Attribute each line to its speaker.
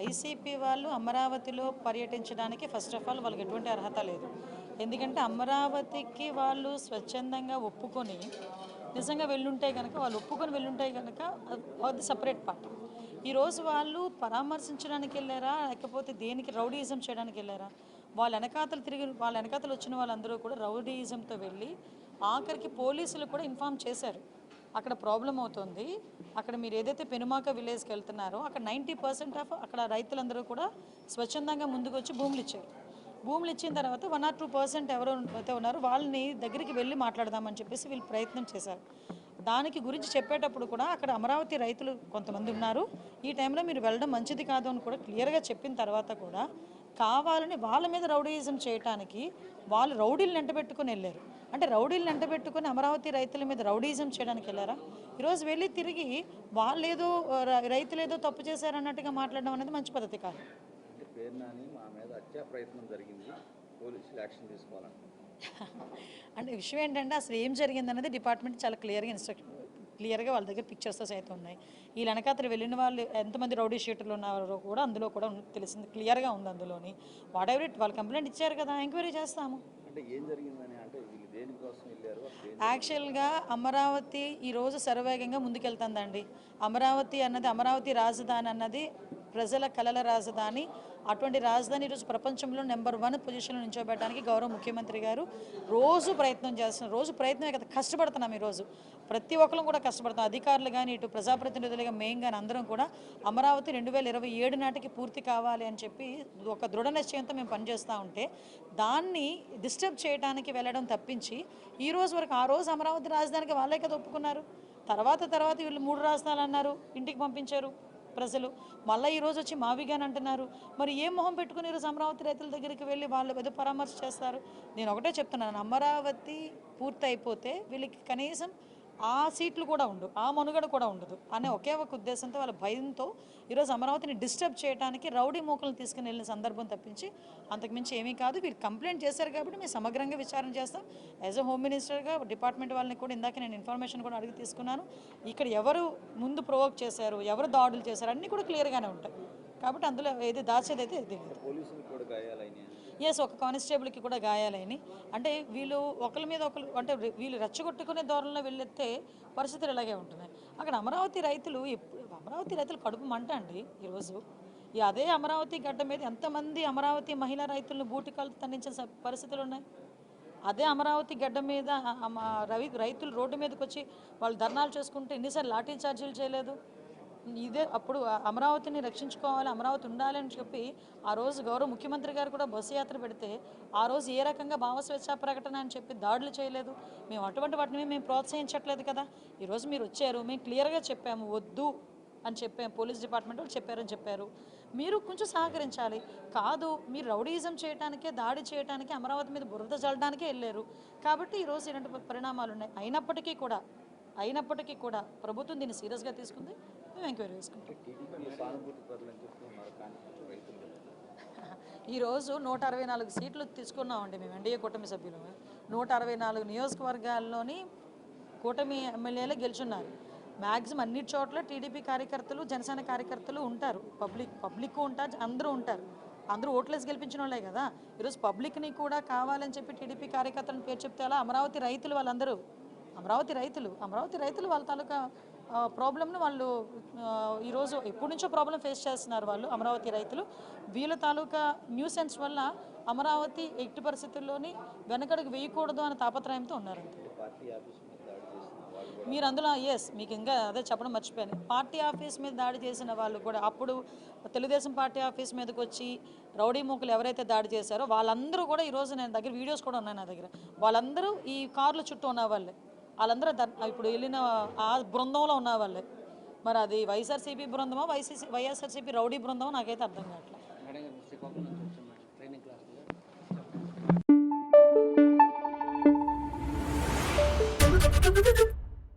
Speaker 1: YCP వాళ్ళు అమరావతిలో పర్యటించడానికి first of all వాళ్ళకి ఎటువంటి అర్హత లేదు. ఎందుకంటే అమరావతికి వాళ్ళు స్వచ్ఛందంగా ఒప్పుకొని నిజంగా వెళ్ళుంటే కనుక వాళ్ళు ఒప్పుకొని వెళ్ళుంటే కనుక అది సపరేట్ పార్ట్. ఈరోజు వాళ్ళు పరామర్శించడానికి వెళ్ళారా, లేకపోతే దేనికి రౌడీయిజం చేయడానికి వెళ్ళారా? వాళ్ళ వెనకాతలు వచ్చిన వాళ్ళందరూ కూడా రౌడీయిజంతో వెళ్ళి ఆఖరికి పోలీసులు కూడా ఇన్ఫామ్ చేశారు, అక్కడ ప్రాబ్లం అవుతుంది, అక్కడ మీరు ఏదైతే పెనుమాక విలేజ్కి వెళ్తున్నారో అక్కడ 90% ఆఫ్ అక్కడ రైతులందరూ కూడా స్వచ్ఛందంగా ముందుకు వచ్చి భూములు ఇచ్చారు. భూములు ఇచ్చిన తర్వాత 1 or 2% ఎవరు అయితే ఉన్నారో వాళ్ళని దగ్గరికి వెళ్ళి మాట్లాడదామని చెప్పేసి వీళ్ళు ప్రయత్నం చేశారు. దానికి గురించి చెప్పేటప్పుడు కూడా అక్కడ అమరావతి రైతులు కొంతమంది ఉన్నారు, ఈ టైంలో మీరు వెళ్ళడం మంచిది కాదు అని కూడా క్లియర్గా చెప్పిన తర్వాత కూడా కావాలని వాళ్ళ మీద రౌడీయిజం చేయడానికి వాళ్ళు రౌడీలను వెంటబెట్టుకుని వెళ్ళారు. అంటే రౌడీలను వెంటబెట్టుకుని అమరావతి రైతుల మీద రౌడీయిజం చేయడానికి వెళ్ళారా? ఈరోజు వెళ్ళి తిరిగి వాళ్ళేదో రైతులేదో తప్పు చేశారన్నట్టుగా మాట్లాడడం అనేది మంచి పద్ధతి కాదు. అంటే విషయం ఏంటంటే అసలు ఏం జరిగిందనేది డిపార్ట్మెంట్ చాలా క్లియర్గా వాళ్ళ దగ్గర పిక్చర్స్ అయితే ఉన్నాయి. ఈ వెనకాతలు వెళ్ళిన వాళ్ళు ఎంతమంది రౌడీ షీటర్లు ఉన్నారో కూడా అందులో కూడా తెలిసింది, క్లియర్గా ఉంది అందులోని. వాట్ ఎవర్ ఇట్, వాళ్ళు కంప్లైంట్ ఇచ్చారు కదా, ఎంక్వైరీ చేస్తాము. యాక్చువల్గా అమరావతి ఈరోజు శరవేగంగా ముందుకెళ్తుందండి. అమరావతి అన్నది, అమరావతి రాజధాని అన్నది ప్రజల కలల రాజధాని. అటువంటి రాజధాని ఈరోజు ప్రపంచంలో నెంబర్ 1 పొజిషన్లో నిల్చోబెట్టడానికి గౌరవ ముఖ్యమంత్రి గారు రోజు ప్రయత్నం చేస్తున్నారు. రోజు ప్రయత్నమే కదా, కష్టపడుతున్నాం. ఈరోజు ప్రతి ఒక్కరు కూడా కష్టపడుతున్నాం. అధికారులు కానీ, ఇటు ప్రజాప్రతినిధులుగా మేము కానీ అందరం కూడా అమరావతి 2027 నాటికి పూర్తి కావాలి అని చెప్పి ఒక దృఢ నిశ్చయంతో మేము పనిచేస్తూ ఉంటే దాన్ని డిస్టర్బ్ చేయడానికి వెళ్ళడం తప్పించి ఈ రోజు వరకు, ఆ రోజు అమరావతి రాజధానికి వాళ్ళే కదా ఒప్పుకున్నారు. తర్వాత వీళ్ళు 3 రాజధానులు అన్నారు, ఇంటికి పంపించారు ప్రజలు. మళ్ళీ ఈరోజు వచ్చి మావిగాని అంటున్నారు. మరి ఏం మొహం పెట్టుకుని ఈరోజు అమరావతి రైతుల దగ్గరికి వెళ్ళి వాళ్ళు ఏదో పరామర్శ చేస్తారు? నేను ఒకటే చెప్తున్నాను, అమరావతి పూర్తి అయిపోతే వీళ్ళకి కనీసం ఆ సీట్లు కూడా ఉండవు, ఆ మనుగడ కూడా ఉండదు అనే ఒకే ఒక ఉద్దేశంతో, వాళ్ళ భయంతో ఈరోజు అమరావతిని డిస్టర్బ్ చేయడానికి రౌడీ మూకలను తీసుకుని వెళ్ళిన సందర్భం తప్పించి అంతకుమించి ఏమీ కాదు. వీళ్ళు కంప్లైంట్ చేశారు కాబట్టి మేము సమగ్రంగా విచారణ చేస్తాం. యాజ్ అ హోమ్ మినిస్టర్గా డిపార్ట్మెంట్ వాళ్ళని కూడా ఇందాక నేను ఇన్ఫర్మేషన్ కూడా అడిగి తీసుకున్నాను. ఇక్కడ ఎవరు ముందు ప్రొవోక్ చేశారు, ఎవరు దాడులు చేశారు అన్నీ కూడా క్లియర్గానే ఉంటాయి. కాబట్టి అందులో ఏది దాచేది అయితే ఇది ఎస్, ఒక కానిస్టేబుల్కి కూడా గాయాలైనవి. అంటే వీళ్ళు ఒకరి మీద ఒకరు, అంటే వీళ్ళు రెచ్చగొట్టుకునే ధోరణిలో వెళ్ళెత్తే పరిస్థితులు ఇలాగే ఉంటున్నాయి. అక్కడ అమరావతి రైతులు కడుపు మంట అండి. ఈరోజు అదే అమరావతి గడ్డ మీద ఎంతమంది అమరావతి మహిళా రైతులను బూటికాలు తన్నించిన పరిస్థితులు ఉన్నాయి. అదే అమరావతి గడ్డ మీద రైతులు రోడ్డు మీదకి వచ్చి వాళ్ళు ధర్నాలు చేసుకుంటే ఎన్నిసార్లు లాఠీ చార్జీలు చేయలేదు? ఇదే అప్పుడు అమరావతిని రక్షించుకోవాలి, అమరావతి ఉండాలి అని చెప్పి ఆ రోజు గౌరవ ముఖ్యమంత్రి గారు కూడా బస్సు యాత్ర పెడితే ఆ రోజు ఏ రకంగా భావస్వేచ్ఛా ప్రకటన అని చెప్పి దాడులు చేయలేదు. మేము అటువంటి వాటిని మేము ప్రోత్సహించట్లేదు కదా. ఈరోజు మీరు వచ్చారు, మేము క్లియర్గా చెప్పాము వద్దు అని చెప్పాము, పోలీస్ డిపార్ట్మెంట్ వాళ్ళు చెప్పారు. మీరు కొంచెం సహకరించాలి. కాదు, మీరు రౌడీయిజం చేయడానికే, దాడి చేయడానికి, అమరావతి మీద బురద చల్లడానికే వెళ్ళారు. కాబట్టి ఈరోజు ఇలాంటి పరిణామాలు ఉన్నాయి. అయినప్పటికీ కూడా ప్రభుత్వం దీన్ని సీరియస్గా తీసుకుంది. మేము ఎంక్వైరీ చేసుకుంటాం. ఈరోజు 164 సీట్లు తీసుకున్నామండి మేము, ఎన్డీఏ కూటమి సభ్యులు. 164 నియోజకవర్గాల్లోని కూటమి ఎమ్మెల్యేలే గెలుచున్నారు. మ్యాక్సిమం అన్ని చోట్ల టీడీపీ కార్యకర్తలు, జనసేన కార్యకర్తలు ఉంటారు, పబ్లిక్ ఉంటారు, అందరూ ఓట్లేసి గెలిపించిన వాళ్ళే కదా. ఈరోజు పబ్లిక్ని కూడా కావాలని చెప్పి టీడీపీ కార్యకర్తలను పేరు చెప్తే అలా అమరావతి రైతులు వాళ్ళందరూ అమరావతి రైతులు వాళ్ళ తాలూకా ప్రాబ్లమ్ను వాళ్ళు ఈరోజు ఎప్పటి నుంచో ప్రాబ్లం ఫేస్ చేస్తున్నారు వాళ్ళు, అమరావతి రైతులు. వీళ్ళ తాలూకా న్యూసెన్స్ వల్ల అమరావతి ఎట్టి పరిస్థితుల్లోని వెనకడుగు వేయకూడదు అనే తాపత్రయంతో ఉన్నారు. మీరు అందులో మీకు ఇంకా అదే చెప్పడం మర్చిపోయాను, పార్టీ ఆఫీస్ మీద దాడి చేసిన వాళ్ళు కూడా అప్పుడు తెలుగుదేశం పార్టీ ఆఫీస్ మీదకి వచ్చి రౌడీ మూకలు ఎవరైతే దాడి చేశారో వాళ్ళందరూ కూడా ఈరోజు నేను దగ్గర వీడియోస్ కూడా ఉన్నాయి నా దగ్గర. వాళ్ళందరూ ఈ కార్ల చుట్టూ ఉన్న వాళ్ళే, వాళ్ళందరూ ఇప్పుడు వెళ్ళిన ఆ బృందంలో ఉన్న వాళ్ళే. మరి అది వైఎస్ఆర్సీపీ బృందమో వైఎస్ఆర్సీపీ రౌడీ బృందమో నాకైతే అర్థం కావట్లేదు.